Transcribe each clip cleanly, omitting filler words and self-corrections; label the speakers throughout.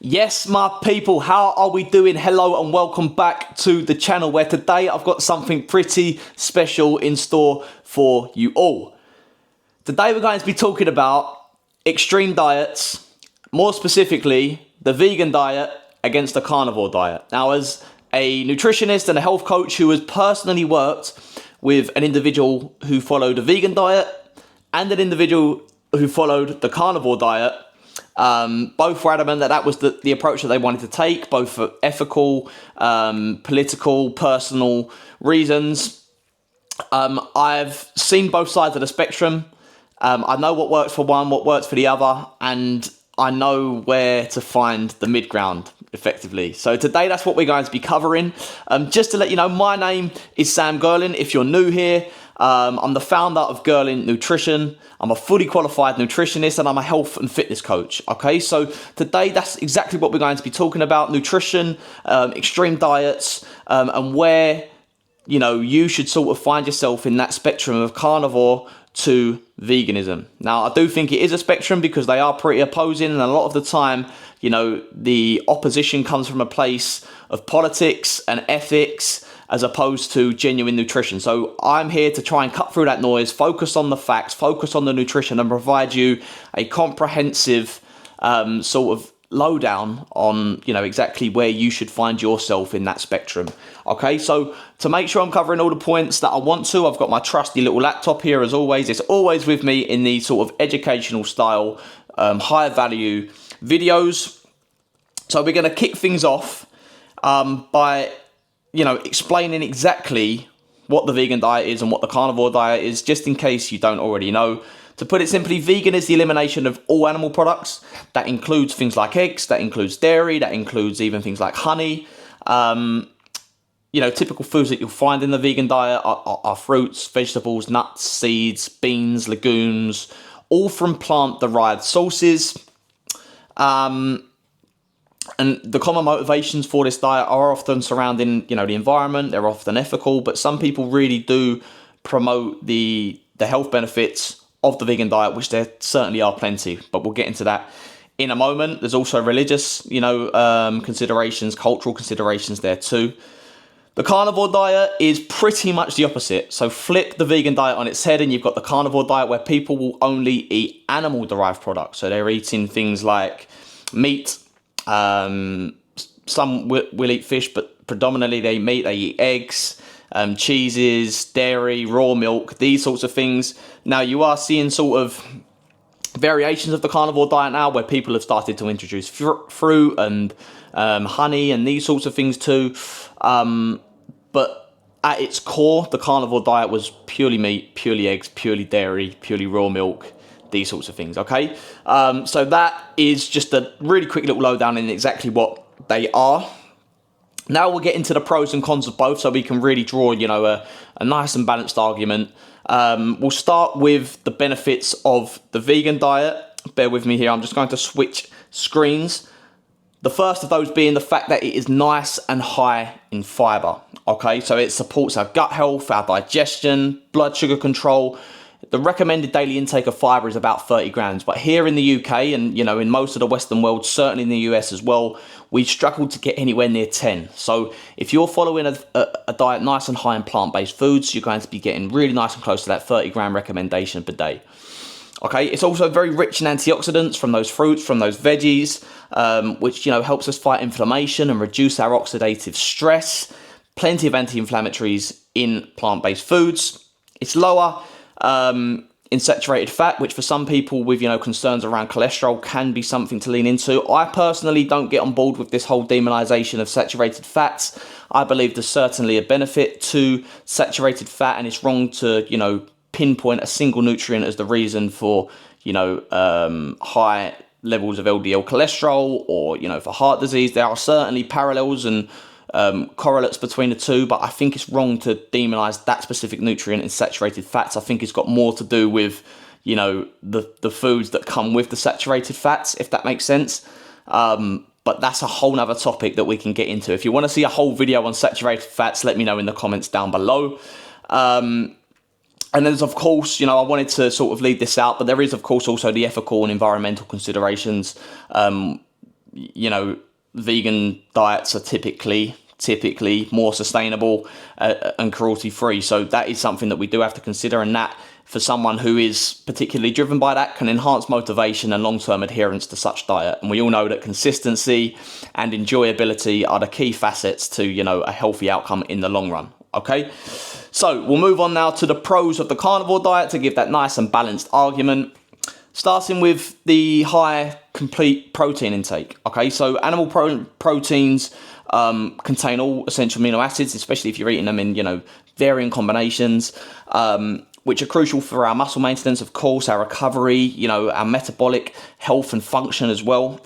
Speaker 1: Yes, my people, how are we doing? Hello and welcome back to the channel, where today I've got something pretty special in store for you all. Today we're going to be talking about extreme diets, more specifically the vegan diet against the carnivore diet. Now, as a nutritionist and a health coach who has personally worked with an individual who followed a vegan diet and an individual who followed the carnivore diet, both were adamant that that was the approach that they wanted to take, both for ethical, political, personal reasons. I've seen both sides of the spectrum. I know what works for one, what works for the other, and I know where to find the mid-ground, effectively. So today, that's what we're going to be covering. Just to let you know, my name is Sam Gerlin. If you're new here, I'm the founder of Gerlin Nutrition. I'm a fully qualified nutritionist and I'm a health and fitness coach. Okay, so today that's exactly what we're going to be talking about: nutrition, extreme diets, and where you should sort of find yourself in that spectrum of carnivore to veganism. Now, I do think it is a spectrum because they are pretty opposing, and a lot of the time, the opposition comes from a place of politics and ethics as opposed to genuine nutrition. So I'm here to try and cut through that noise, focus on the facts, focus on the nutrition, and provide you a comprehensive sort of lowdown on exactly where you should find yourself in that spectrum. Okay, so to make sure I'm covering all the points that I want to, I've got my trusty little laptop here as always. It's always with me in these sort of educational style, high value videos. So we're going to kick things off by explaining exactly what the vegan diet is and what the carnivore diet is, just in case you don't already know. To put it simply, vegan is the elimination of all animal products. That includes things like eggs, that includes dairy, that includes even things like honey. Typical foods that you'll find in the vegan diet are fruits, vegetables, nuts, seeds, beans, legumes, all from plant-derived sources. And the common motivations for this diet are often surrounding, the environment. They're often ethical, but some people really do promote the health benefits of the vegan diet, which there certainly are plenty, but we'll get into that in a moment. There's also religious, considerations, cultural considerations there too. The carnivore diet is pretty much the opposite. So flip the vegan diet on its head and you've got the carnivore diet, where people will only eat animal-derived products. So they're eating things like meat. Some will eat fish, but predominantly they eat meat. They eat eggs, cheeses, dairy, raw milk, these sorts of things. Now, you are seeing sort of variations of the carnivore diet now, where people have started to introduce fruit and honey and these sorts of things too. But at its core, the carnivore diet was purely meat, purely eggs, purely dairy, purely raw milk, these sorts of things, okay? So that is just a really quick little lowdown in exactly what they are. Now we'll get into the pros and cons of both, so we can really draw, a nice and balanced argument. We'll start with the benefits of the vegan diet. Bear with me here, I'm just going to switch screens. The first of those being the fact that it is nice and high in fiber, okay? So it supports our gut health, our digestion, blood sugar control. The recommended daily intake of fiber is about 30 grams, but here in the UK and, in most of the Western world, certainly in the US as well, we struggle to get anywhere near 10. So if you're following a diet nice and high in plant-based foods, you're going to be getting really nice and close to that 30 gram recommendation per day. Okay, it's also very rich in antioxidants from those fruits, from those veggies, which, helps us fight inflammation and reduce our oxidative stress. Plenty of anti-inflammatories in plant-based foods. It's lower in saturated fat, which for some people with concerns around cholesterol can be something to lean into. I personally don't get on board with this whole demonization of saturated fats. I believe there's certainly a benefit to saturated fat, and it's wrong to pinpoint a single nutrient as the reason for high levels of LDL cholesterol or for heart disease. There are certainly parallels and correlates between the two, but I think it's wrong to demonize that specific nutrient in saturated fats. I think it's got more to do with the foods that come with the saturated fats, if that makes sense. But that's a whole nother topic that we can get into. If you want to see a whole video on saturated fats, let me know in the comments down below. And there's, of course, I wanted to sort of lead this out, but there is, of course, also the ethical and environmental considerations vegan diets are typically more sustainable and cruelty free. So that is something that we do have to consider, and that for someone who is particularly driven by that can enhance motivation and long-term adherence to such diet. And we all know that consistency and enjoyability are the key facets to a healthy outcome in the long run. Okay, so we'll move on now to the pros of the carnivore diet to give that nice and balanced argument, starting with the high complete protein intake. Okay, so animal proteins contain all essential amino acids, especially if you're eating them in varying combinations, which are crucial for our muscle maintenance, of course, our recovery, our metabolic health and function as well.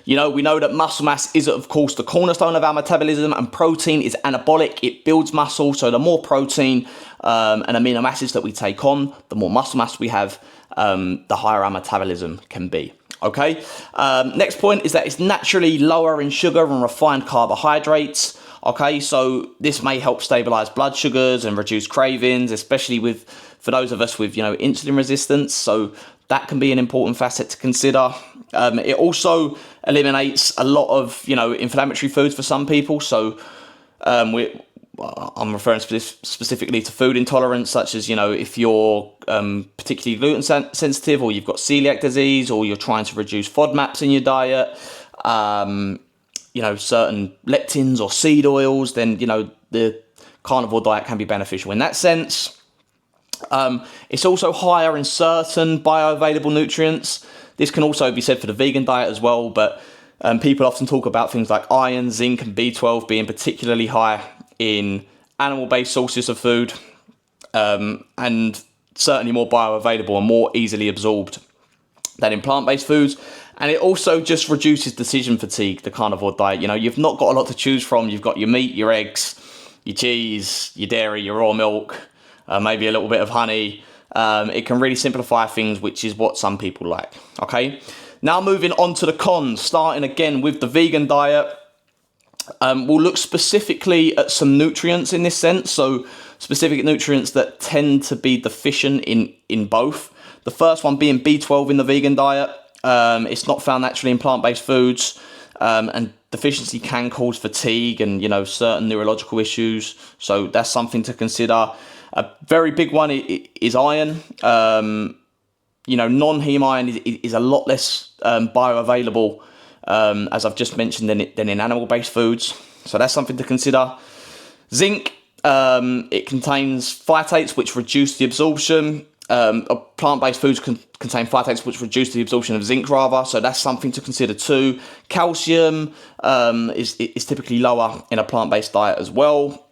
Speaker 1: We know that muscle mass is, of course, the cornerstone of our metabolism, and protein is anabolic. It builds muscle. So the more protein and amino acids that we take on, the more muscle mass we have, the higher our metabolism can be. Okay. Next point is that it's naturally lower in sugar and refined carbohydrates. Okay, so this may help stabilize blood sugars and reduce cravings, especially for those of us with insulin resistance. So that can be an important facet to consider. It also eliminates a lot of inflammatory foods for some people. So I'm referring specifically to food intolerance, such as if you're particularly gluten sensitive, or you've got celiac disease, or you're trying to reduce FODMAPs in your diet. Certain lectins or seed oils, then the carnivore diet can be beneficial in that sense. It's also higher in certain bioavailable nutrients. This can also be said for the vegan diet as well, but people often talk about things like iron, zinc, and B12 being particularly high in animal-based sources of food, and certainly more bioavailable and more easily absorbed than in plant-based foods. And it also just reduces decision fatigue, the carnivore diet. You've not got a lot to choose from. You've got your meat, your eggs, your cheese, your dairy, your raw milk, maybe a little bit of honey. It can really simplify things, which is what some people like. Okay, now moving on to the cons, starting again with the vegan diet. We'll look specifically at some nutrients in this sense. So specific nutrients that tend to be deficient in both. The first one being B12 in the vegan diet. It's not found naturally in plant-based foods, and deficiency can cause fatigue and certain neurological issues. So that's something to consider. A very big one is iron. Non-heme iron is a lot less bioavailable, as I've just mentioned, than in animal-based foods. So that's something to consider. Zinc, it contains phytates, which reduce the absorption. Plant-based foods contain phytates which reduce the absorption of zinc rather, so that's something to consider too. Calcium is typically lower in a plant-based diet as well.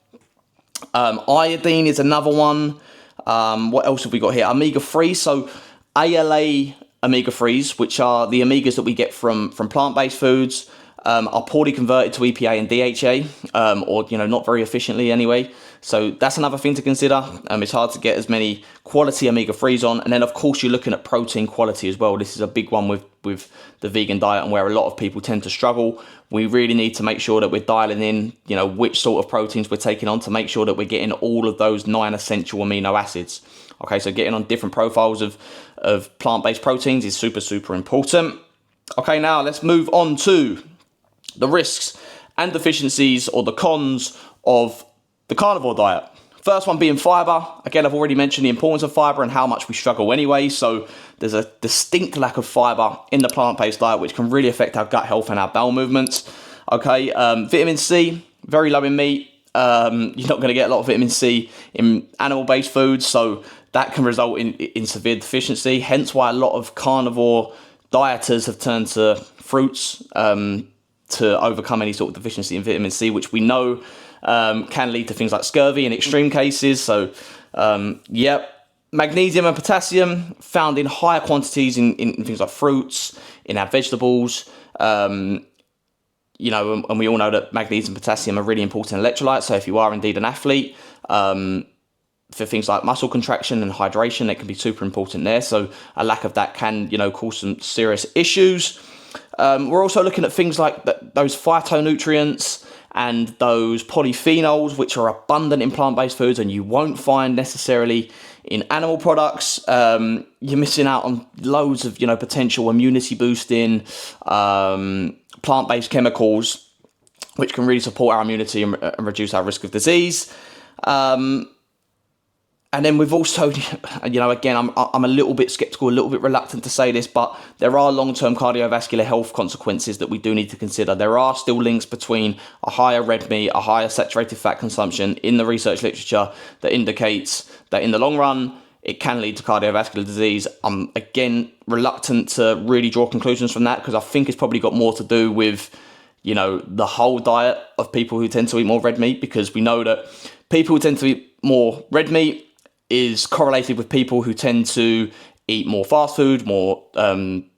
Speaker 1: Iodine is another one. What else have we got here? Omega-3, so ALA omega-3s, which are the omegas that we get from plant-based foods, are poorly converted to EPA and DHA, or not very efficiently anyway. So that's another thing to consider. It's hard to get as many quality omega-3s on. And then, of course, you're looking at protein quality as well. This is a big one with the vegan diet, and where a lot of people tend to struggle. We really need to make sure that we're dialing in, which sort of proteins we're taking on to make sure that we're getting all of those 9 essential amino acids. Okay, so getting on different profiles of plant-based proteins is super, super important. Okay, now let's move on to the risks and deficiencies, or the cons of the carnivore diet. First one being fiber. Again, I've already mentioned the importance of fiber and how much we struggle anyway. So there's a distinct lack of fiber in the plant-based diet, which can really affect our gut health and our bowel movements. Okay, vitamin C, very low in meat. You're not going to get a lot of vitamin C in animal-based foods, so that can result in severe deficiency. Hence why a lot of carnivore dieters have turned to fruits to overcome any sort of deficiency in vitamin C, which we know can lead to things like scurvy in extreme cases. So, magnesium and potassium found in higher quantities in things like fruits, in our vegetables. And we all know that magnesium and potassium are really important electrolytes. So if you are indeed an athlete, for things like muscle contraction and hydration, it can be super important there. So a lack of that can, cause some serious issues. We're also looking at things like those phytonutrients and those polyphenols, which are abundant in plant-based foods and you won't find necessarily in animal products. You're missing out on loads of, potential immunity boosting, plant-based chemicals, which can really support our immunity and reduce our risk of disease. And then we've also, again, I'm a little bit skeptical, a little bit reluctant to say this, but there are long-term cardiovascular health consequences that we do need to consider. There are still links between a higher red meat, a higher saturated fat consumption in the research literature that indicates that in the long run, it can lead to cardiovascular disease. I'm, again, reluctant to really draw conclusions from that because I think it's probably got more to do with, the whole diet of people who tend to eat more red meat, because we know that people who tend to eat more red meat is correlated with people who tend to eat more fast food, more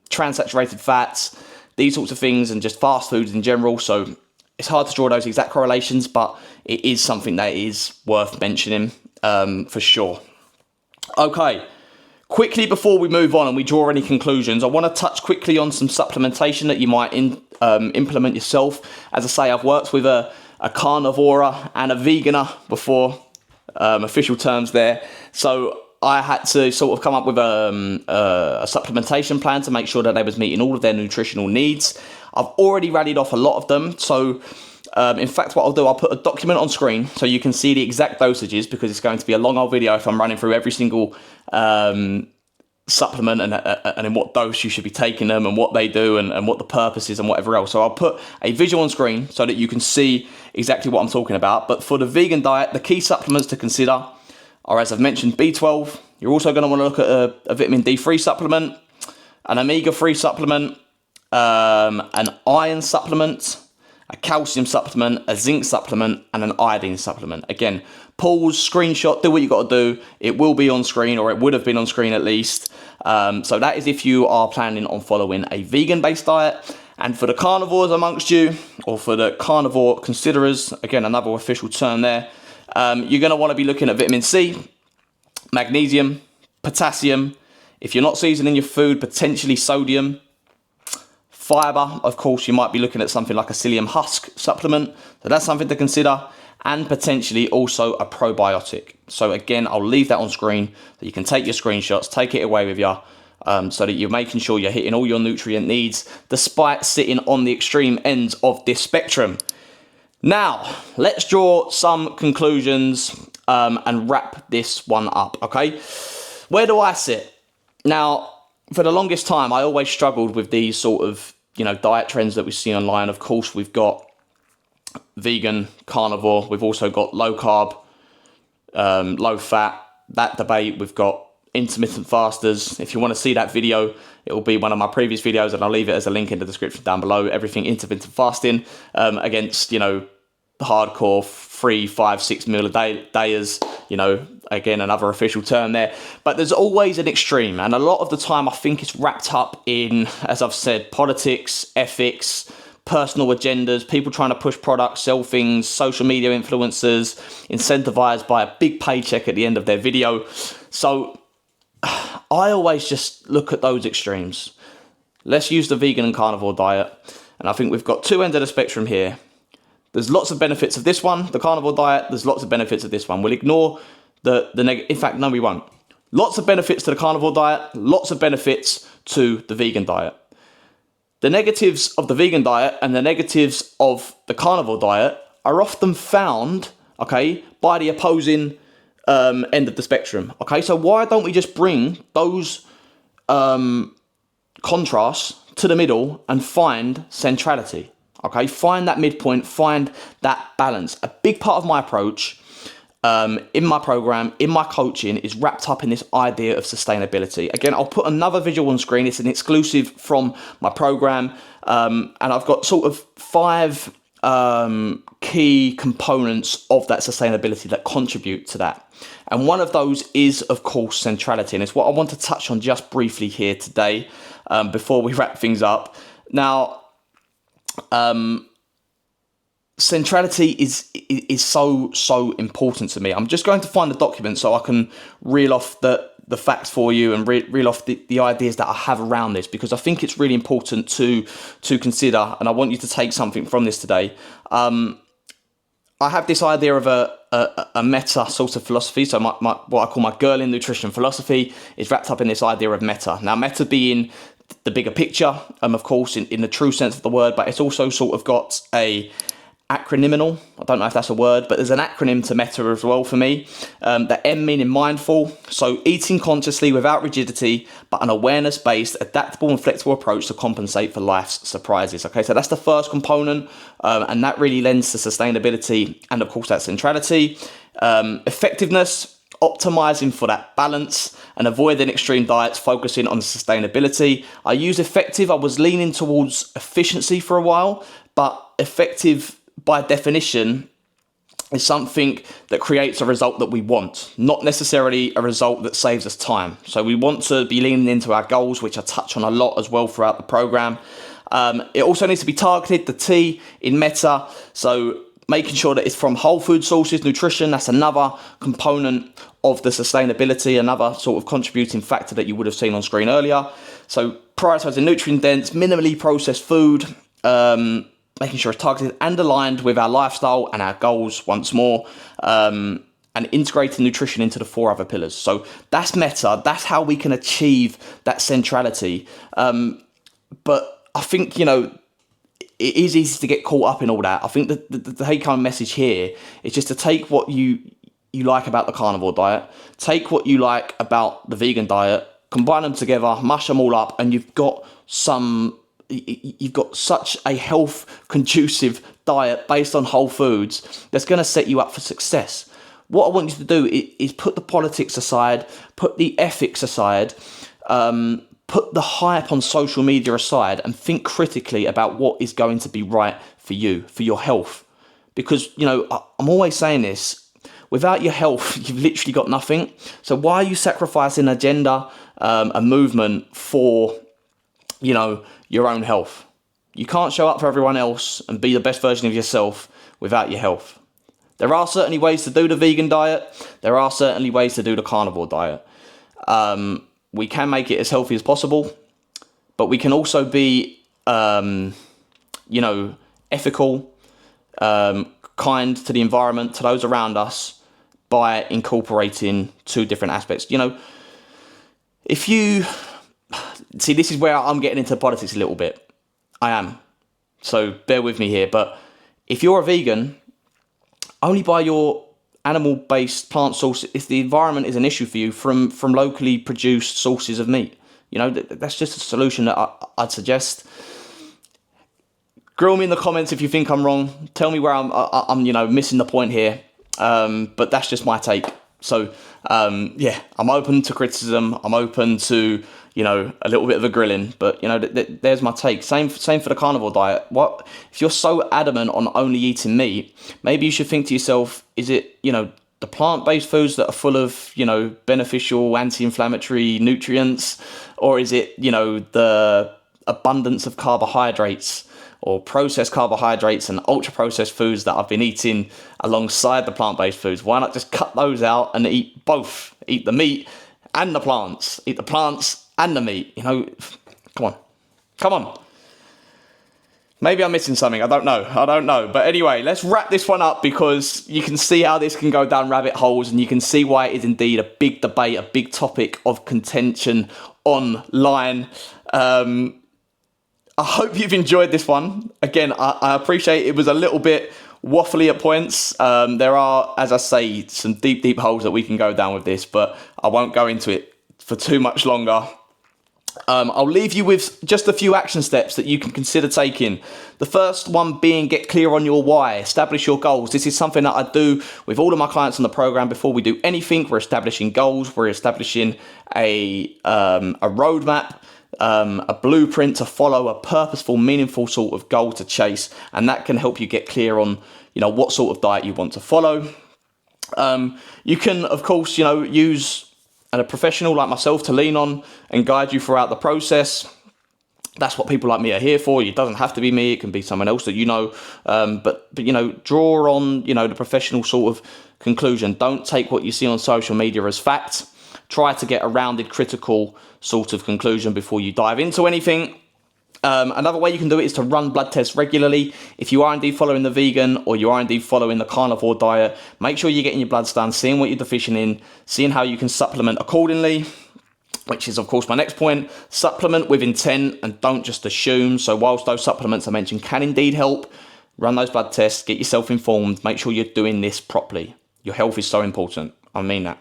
Speaker 1: trans-saturated fats, these sorts of things, and just fast foods in general. So it's hard to draw those exact correlations, but it is something that is worth mentioning for sure. Okay, quickly before we move on and we draw any conclusions, I want to touch quickly on some supplementation that you might implement yourself. As I say, I've worked with a carnivore and a veganer before, official terms there. So I had to sort of come up with a supplementation plan to make sure that they was meeting all of their nutritional needs. I've already rallied off a lot of them. So in fact, what I'll do, I'll put a document on screen so you can see the exact dosages, because it's going to be a long old video if I'm running through every single supplement and in what dose you should be taking them and what they do and what the purpose is and whatever else. So I'll put a visual on screen so that you can see exactly what I'm talking about. But for the vegan diet, the key supplements to consider are, as I've mentioned, B12. You're also going to want to look at a vitamin D3 supplement, an omega-3 supplement, an iron supplement, a calcium supplement, a zinc supplement, and an iodine supplement. Again, pause, screenshot, do what you got to do. It will be on screen, or it would have been on screen at least. So that is if you are planning on following a vegan-based diet. And for the carnivores amongst you, or for the carnivore considerers, again, another official term there, you're going to want to be looking at vitamin C, magnesium, potassium. If you're not seasoning your food, potentially sodium. Fiber, of course, you might be looking at something like a psyllium husk supplement. So that's something to consider. And potentially also a probiotic. So again, I'll leave that on screen so you can take your screenshots, take it away with you, so that you're making sure you're hitting all your nutrient needs despite sitting on the extreme ends of this spectrum. Now, let's draw some conclusions and wrap this one up, okay? Where do I sit? Now, for the longest time, I always struggled with these sort of, diet trends that we see online. Of course, we've got vegan, carnivore. We've also got low carb, low fat. That debate. We've got intermittent fasters. If you want to see that video, it will be one of my previous videos, and I'll leave it as a link in the description down below. Everything intermittent fasting against, hardcore 3, 5, 6 meal a dayers, again, another official term there. But there's always an extreme, and a lot of the time I think it's wrapped up in, as I've said, politics, ethics, personal agendas, people trying to push products, sell things, social media influencers, incentivized by a big paycheck at the end of their video. So I always just look at those extremes. Let's use the vegan and carnivore diet, and I think we've got two ends of the spectrum here. There's lots of benefits of this one, the carnivore diet. There's lots of benefits of this one. We'll ignore the negative. In fact, no, we won't. Lots of benefits to the carnivore diet. Lots of benefits to the vegan diet. The negatives of the vegan diet and the negatives of the carnivore diet are often found, okay, by the opposing end of the spectrum. Okay, so why don't we just bring those contrasts to the middle and find centrality? Okay, find that midpoint, find that balance. A big part of my approach in my program, in my coaching, is wrapped up in this idea of sustainability. Again, I'll put another visual on screen. It's an exclusive from my program. And I've got sort of 5 key components of that sustainability that contribute to that. And one of those is, of course, centrality. And it's what I want to touch on just briefly here today before we wrap things up. Now, centrality is so important to me. I'm just going to find the document so I can reel off the facts for you and reel off the ideas that I have around this, because I think it's really important to consider, and I want you to take something from this today. I have this idea of a meta sort of philosophy. So my what I call my girl in nutrition philosophy is wrapped up in this idea of meta. Now, meta being the bigger picture, of course, in the true sense of the word, but it's also sort of got a acronyminal, I don't know if that's a word, but there's an acronym to META as well for me. The M meaning mindful, so eating consciously without rigidity, but an awareness-based, adaptable and flexible approach to compensate for life's surprises. Okay, so that's the first component, and that really lends to sustainability and of course that centrality. Effectiveness, optimizing for that balance and avoiding extreme diets, focusing on sustainability. I use effective, I was leaning towards efficiency for a while, but effective by definition is something that creates a result that we want, not necessarily a result that saves us time. So we want to be leaning into our goals, which I touch on a lot as well throughout the program. It also needs to be targeted, the T in META, so making sure that it's from whole food sources. Nutrition, that's another component of the sustainability, another sort of contributing factor that you would have seen on screen earlier. So prioritizing nutrient dense, minimally processed food, making sure it's targeted and aligned with our lifestyle and our goals once more, and integrating nutrition into the 4 other pillars. So that's META, that's how we can achieve that centrality. But I think, it is easy to get caught up in all that. I think that the take-home message here is just to take what you like about the carnivore diet, take what you like about the vegan diet, combine them together, mash them all up, and you've got such a health conducive diet based on whole foods that's going to set you up for success. What I want you to do is put the politics aside, put the ethics aside, put the hype on social media aside, and think critically about what is going to be right for you, for your health. Because, I'm always saying this, without your health, you've literally got nothing. So why are you sacrificing an agenda, a movement for, your own health? You can't show up for everyone else and be the best version of yourself without your health. There are certainly ways to do the vegan diet. There are certainly ways to do the carnivore diet. We can make it as healthy as possible, but we can also be, ethical, kind to the environment, to those around us, by incorporating 2 different aspects. If you see, this is where I'm getting into politics a little bit. I am. So bear with me here. But if you're a vegan, only buy your animal-based plant source if the environment is an issue for you from locally produced sources of meat. That's just a solution that I'd suggest. Grill me in the comments if you think I'm wrong. Tell me where I'm missing the point here. But that's just my take. So, I'm open to criticism. I'm open to, a little bit of a grilling, but there's my take. Same for the carnivore diet. What if you're so adamant on only eating meat? Maybe you should think to yourself, is it, the plant-based foods that are full of, beneficial anti-inflammatory nutrients, or is it, the abundance of carbohydrates or processed carbohydrates and ultra-processed foods that I've been eating alongside the plant-based foods? Why not just cut those out and eat both? Eat the meat and the plants. Eat the plants and the meat. Come on. Maybe I'm missing something. I don't know. But anyway, let's wrap this one up, because you can see how this can go down rabbit holes, and you can see why it is indeed a big debate, a big topic of contention online. I hope you've enjoyed this one. Again, I appreciate it was a little bit waffly at points. There are, as I say, some deep holes that we can go down with this, but I won't go into it for too much longer. I'll leave you with just a few action steps that you can consider taking. The first one being, get clear on your why, establish your goals. This is something that I do with all of my clients on the program. Before we do anything, we're establishing goals, we're establishing a roadmap, a blueprint to follow, a purposeful, meaningful sort of goal to chase, and that can help you get clear on, what sort of diet you want to follow. You can, of course, use a professional like myself to lean on and guide you throughout the process. That's what people like me are here for. It doesn't have to be me. It can be someone else that but draw on, the professional sort of conclusion. Don't take what you see on social media as fact. Try to get a rounded, critical sort of conclusion before you dive into anything. Another way you can do it is to run blood tests regularly. If you are indeed following the vegan, or you are indeed following the carnivore diet, make sure you're getting your bloods done, seeing what you're deficient in, seeing how you can supplement accordingly. which is of course my next point. Supplement with intent and don't just assume. So whilst those supplements I mentioned can indeed help, run those blood tests, get yourself informed, make sure you're doing this properly. Your health is so important. I mean that.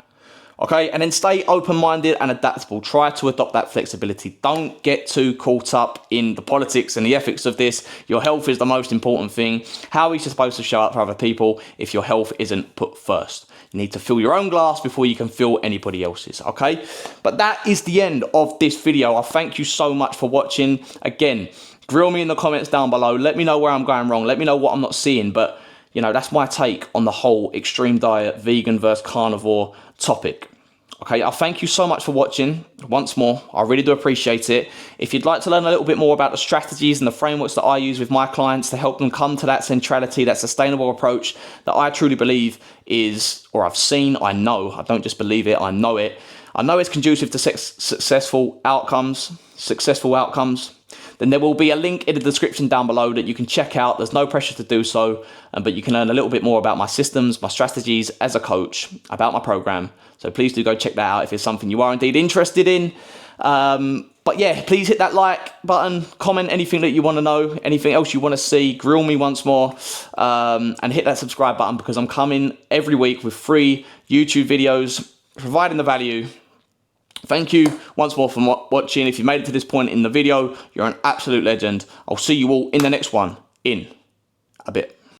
Speaker 1: Okay, and then stay open-minded and adaptable. Try to adopt that flexibility. Don't get too caught up in the politics and the ethics of this. Your health is the most important thing. How are you supposed to show up for other people if your health isn't put first? You need to fill your own glass before you can fill anybody else's, okay? But that is the end of this video. I thank you so much for watching. Again, grill me in the comments down below. Let me know where I'm going wrong. Let me know what I'm not seeing. But, you know, that's my take on the whole extreme diet, vegan versus carnivore topic. Okay, I thank you so much for watching once more. I really do appreciate it. If you'd like to learn a little bit more about the strategies and the frameworks that I use with my clients to help them come to that centrality, that sustainable approach that I truly believe is, or I've seen, I know, I don't just believe it, I know it. I know it's conducive to successful outcomes, then there will be a link in the description down below that you can check out. There's no pressure to do so, but you can learn a little bit more about my systems, my strategies as a coach, about my program. So please do go check that out if it's something you are indeed interested in. But yeah, please hit that like button, comment anything that you want to know, anything else you want to see, grill me once more, and hit that subscribe button because I'm coming every week with free YouTube videos, providing the value. Thank you once more for watching. If you made it to this point in the video, you're an absolute legend. I'll see you all in the next one in a bit.